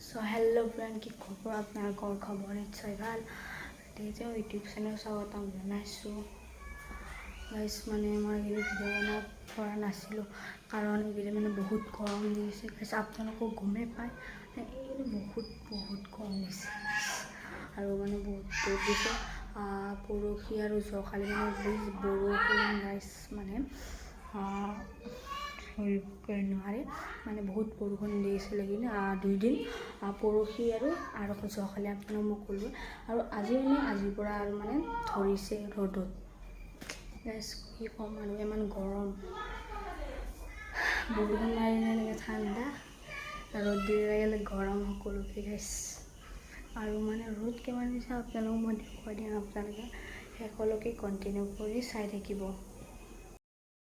So hello friend, কি খবৰ? আপোনালোকৰ খবৰ নিশ্চয় ভাল। এতিয়া ইউটিউব চেনেল স্বাগতম জনাইছোঁ। গাইজ মানে মই ভিডিঅ' বনাব পৰা নাছিলোঁ কাৰণ এইকেইদিন মানে বহুত গৰম দিছে। গাইজ আপোনালোকক গমেই পায় এইকেইদিন বহুত গৰম দিছে আৰু মানে বহুত ৰ'দ দিছে। পৰহি আৰু যোৱাকালি মানে বৰষুণ গাইজ মানে নোৱাৰে মানে বহুত বৰষুণ দিছিলে কিন্তু 2 দিন পৰহি আৰু যোৱাকালি আপোনাক মই ক'লোঁ আৰু আজিৰ পৰা আৰু মানে ধৰিছে ৰ'দত। গাইজ কি ক'ম আৰু ইমান গৰম, বৰষুণ মাৰিলে লাগে ঠাণ্ডা, ৰ'দ দিলে লাগে গৰম সকলোকে গাইজ। আৰু মানে ৰ'দ কিমান দিছে আপোনালোকক মই দেখুৱাই দিম, আপোনালোকে শেষলৈকে কণ্টিনিউ কৰি চাই থাকিব।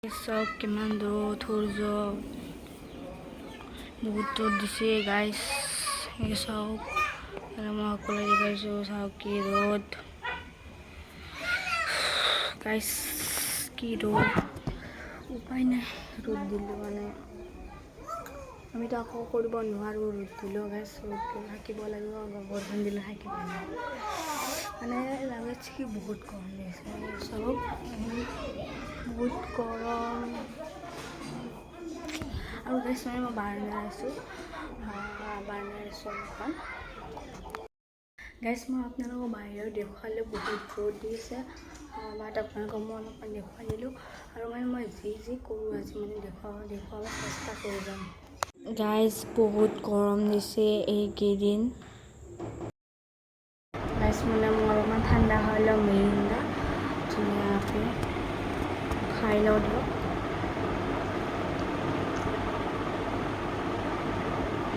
চাওক কিমান ৰ'দ, সূৰ্য বহুত ৰ'দ দিছে গাইজ। চাওক মই অকলে দেখাইছোঁ, চাওক কি ৰ'দ গাইজ, কি ৰ'দ, উপায় নাই। ৰ'দ দিলোঁ মানে আমিতো আকৌ কৰিব নোৱাৰোঁ। ৰ'দ দিলেও গাইজ, ৰ'দ দিলে থাকিব লাগিব, বৰষুণ দিলে থাকিব লাগিব মানে লাগাইছে কি বহুত গৰম দিছে। চাওক বহুত গৰম আৰু গাইজ মানে মই বাৰান্দাত আছোঁ অলপমান। গাইজ মই আপোনালোকক বাহিৰত দেখুৱালে বহুত ৰ'দ দিছে, বাট আপোনালোকক মই অলপমান দেখুৱাই দিলোঁ আৰু মানে মই যি কৰোঁ আজি মানে দেখুৱাব চেষ্টা কৰি যাম। গাইজ বহুত গৰম দিছে এইকেইদিন। গাইজ মানে মই অলপমান ঠাণ্ডা খাই লওঁ, মিৰিণ্ডা ধুনীয়াকৈ খাই লওঁ দিয়ক।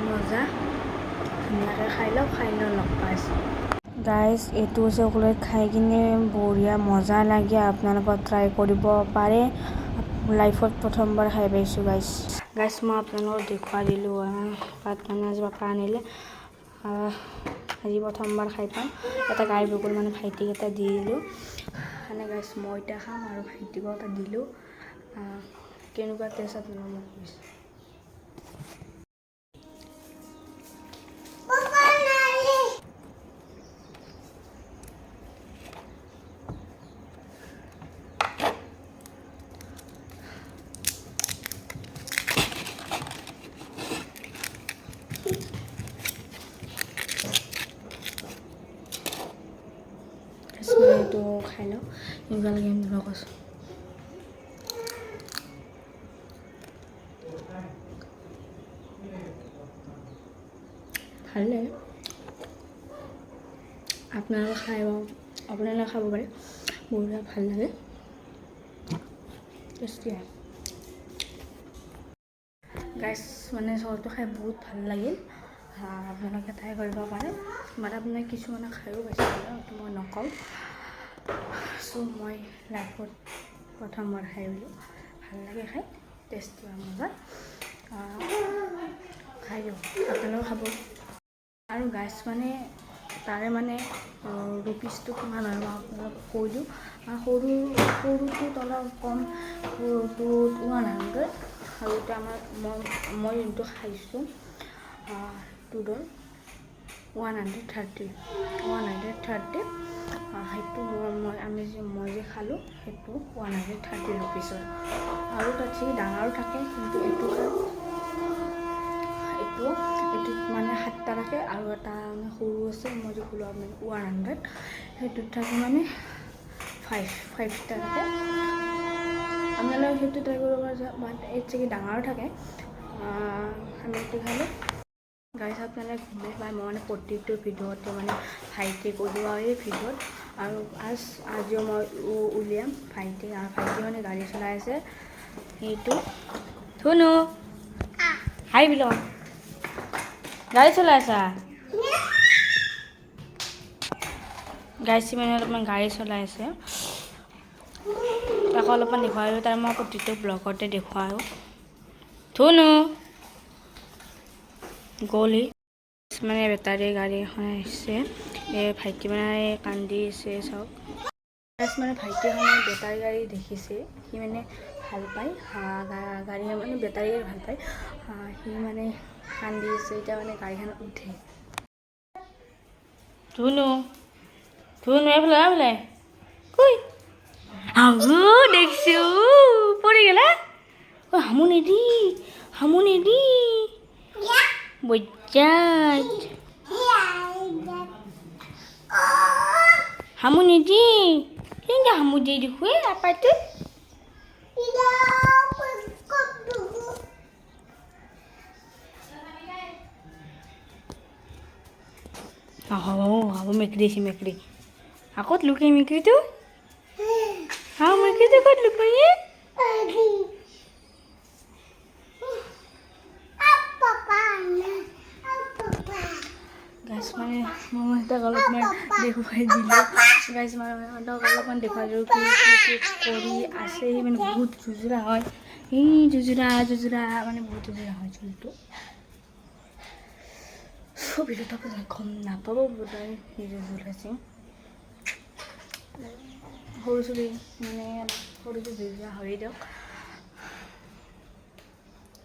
মজা ধুনীয়াকৈ খাই লওঁ লগ পাইছোঁ। গাইজ এইটো চকলেট খাই কিনে বঢ়িয়া মজা লাগে, আপোনালোকে ট্ৰাই কৰিব পাৰে। লাইফত প্ৰথমবাৰ খাই পাইছোঁ গাইজ। মই আপোনালোকক দেখুৱাই দিলোঁ, পাত মানে আজি পাপা আনিলে, আজি প্ৰথমবাৰ খাই পাম। এটা গাই বগল মানে ভাইটিক এটা দি দিলোঁ, মানে গাইজ মই এতিয়া খাম আৰু ভাইটিকো এটা দিলোঁ। কেনেকুৱা টেষ্ট আপোনালোকে মোক কৈছে। এইটো খাই লওঁ, এনেকুৱা লাগে এনেকুৱা কৈছোঁ। ভাল লাগে, আপোনালোকে খাব পাৰে, বঢ়িয়া ভাল লাগে, টেষ্টি হয় গাইজ। মানে চৰটো খাই বহুত ভাল লাগিল, আপোনালোকে ট্ৰাই কৰিব পাৰে। মানে আপোনাক কিছুমানে খায়ো পাইছে, এইটো মই নকওঁ। চ' মই লাইফত প্ৰথমবাৰ খাই দিলোঁ, ভাল লাগে খাই, টেষ্টি হয় মজা। খাই দিওঁ, আপোনালোকে খাব। আৰু গাইজ মানে তাৰে মানে ৰুপিছটো কিমান হয় মই আপোনালোকক কৈ দিওঁ। সৰুটোত অলপ কম, সৰুটোত 100 আৰু এতিয়া মই যোনটো খাইছোঁ সেইটোৰ 130 সেইটো মই যে খালোঁ সেইটো 130 ৰুপিছৰ। আৰু তাত ডাঙৰো থাকে, কিন্তু এইটোত মানে 7টা থাকে আৰু এটা মানে সৰু আছে, মই যে ক'লোঁ আপোনাক 100, সেইটোত থাকে মানে 5টা থাকে। আপোনালোকে সেইটো ট্ৰাই কৰিব পাৰে, বাট এইটো ডাঙৰো থাকে। আমি এইটো খালোঁ গাইজ। আপোনালোকে গমেই পায় মই মানে প্ৰতিটো ভিডিঅ'তে মানে ভাইটিক উলিওৱা এই ভিডিঅ'ত, আৰু আজিও মই উলিয়াম ভাইটি মানে গাড়ী চলাই আছে। সেইটো ধুনু হাই বিল, গাড়ী চলাই আছা গাইজ, মানে অলপমান গাড়ী চলাই আছে, তাকো অলপমান দেখুৱাই তাৰ মই প্ৰতিটো ব্লগতে দেখুৱাওঁ। ধুনু গ'লি মানে বেটাৰী গাড়ী এখন আহিছে, ভাইটি মানে কান্দি আছে। চাওক মানে ভাইটি মানে বেটাৰী গাড়ী দেখিছে, সি মানে ভাল পায় গাড়ী, মানে বেটাৰী গাড়ী ভাল পায়। সি মানে কান্দি আছে এতিয়া মানে গাড়ীখন উঠে ধুনু ধুনু এইফালে কই আগু দেখছো পৰি গেলা ও হামুনি দি বজ্জাত হামুনি দি কেনেকৈ হামু দি দেখোঁ আপাইটো হ'ব মেকুৰী আছে মেকুৰী ক'ত লুকাই মেকুৰীটো মেকুৰীটো ক'ত লুকাই গাইছ মানে মই সিহঁতক অলপমান দেখুৱাই দিলোঁ গাইছ মানে সিহঁতক অলপমান দেখুৱাই দিলোঁ কি কৰি আছে মানে বহুত জুজুৰা হয় এই জুজুৰা মানে বহুত জুজুৰা হয় চুলটো ভিডিঅ'টো আপুনি গম নাপাব বোধহয় জুজুৰ আছে সৰু চুলি মানে সৰুটো জুজুৰা হৈ দিয়ক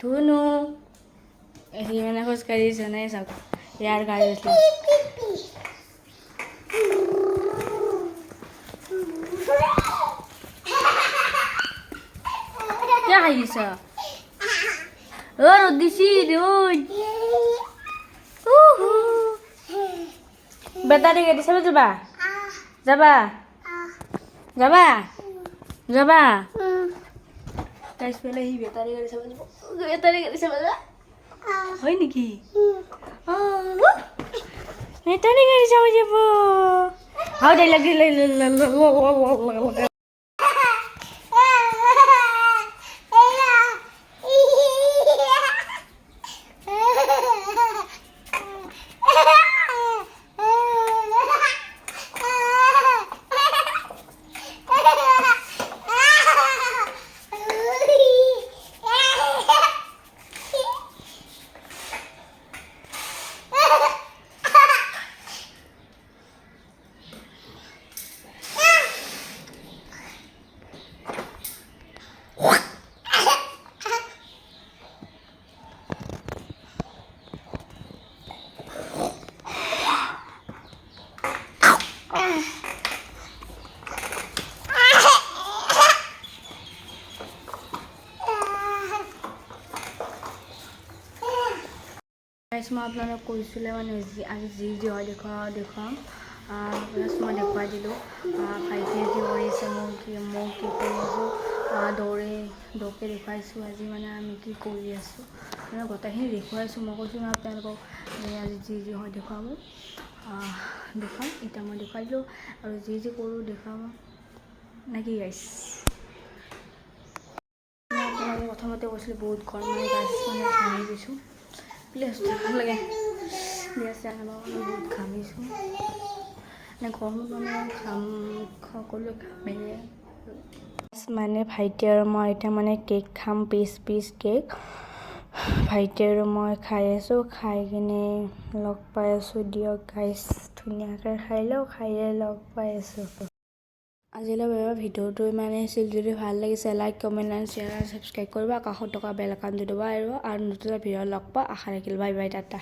ধুনু সি মানে খোজকাঢ়ি জনাই চাওক ইয়াৰ গাড়ী উঠিলে কিয় আহিছ ৰ'দ দিছি ৰ'দ বেটাৰী গাড়ী চাব যাবা গাইছ পেলাই সি বেটাৰী গাড়ী চাব যাব হয় নেকি বেটাৰী গাড়ী চাব যাব হাও দে লাগিলে মই আপোনালোকক কৈছিলে মানে আজি যি হয় দেখুৱাম মই দেখুৱাই দিলোঁ ভাইটিয়ে যি কৰিছে মোক কি কৰি আছোঁ দৌৰকে দেখুৱাইছোঁ আজি মানে আমি কি কৰি আছোঁ মানে গোটেইখিনি দেখুৱাইছোঁ মই কৈছোঁ নহয় আপোনালোকক আজি যি হয় দেখুৱাম এতিয়া মই দেখুৱাই দিলোঁ আৰু যি কৰোঁ দেখুৱাম নেকি গাইছ আপোনালোকে প্ৰথমতে কৈছিলোঁ বহুত গৰম মানে গাছ মানে ভাঙি দিছোঁ প্লিজ ভাল লাগে বহুত ঘামিছোঁ মানে গৰমত মানে সকলোৱে ঘামে মানে ভাইটি আৰু মই এতিয়া মানে কেক খাম পিচ কেক ভাইটি আৰু মই খাই আছোঁ খাই কিনে লগ পাই আছোঁ দিয়ক গাইছ ধুনীয়াকৈ খাই লগ পাই আছোঁ আজিলৈ ভিডিঅ'টো ইমানেই আছিল যদি ভাল লাগিছে লাইক কমেণ্ট আৰু শ্বেয়াৰ আৰু ছাবস্ক্ৰাইব কৰিব কাষত থকা বেল আইকনটো দবাই আৰু নতুন ভিডিঅ' লগ পোৱা আশা ৰাখিলোঁ বাই টাটা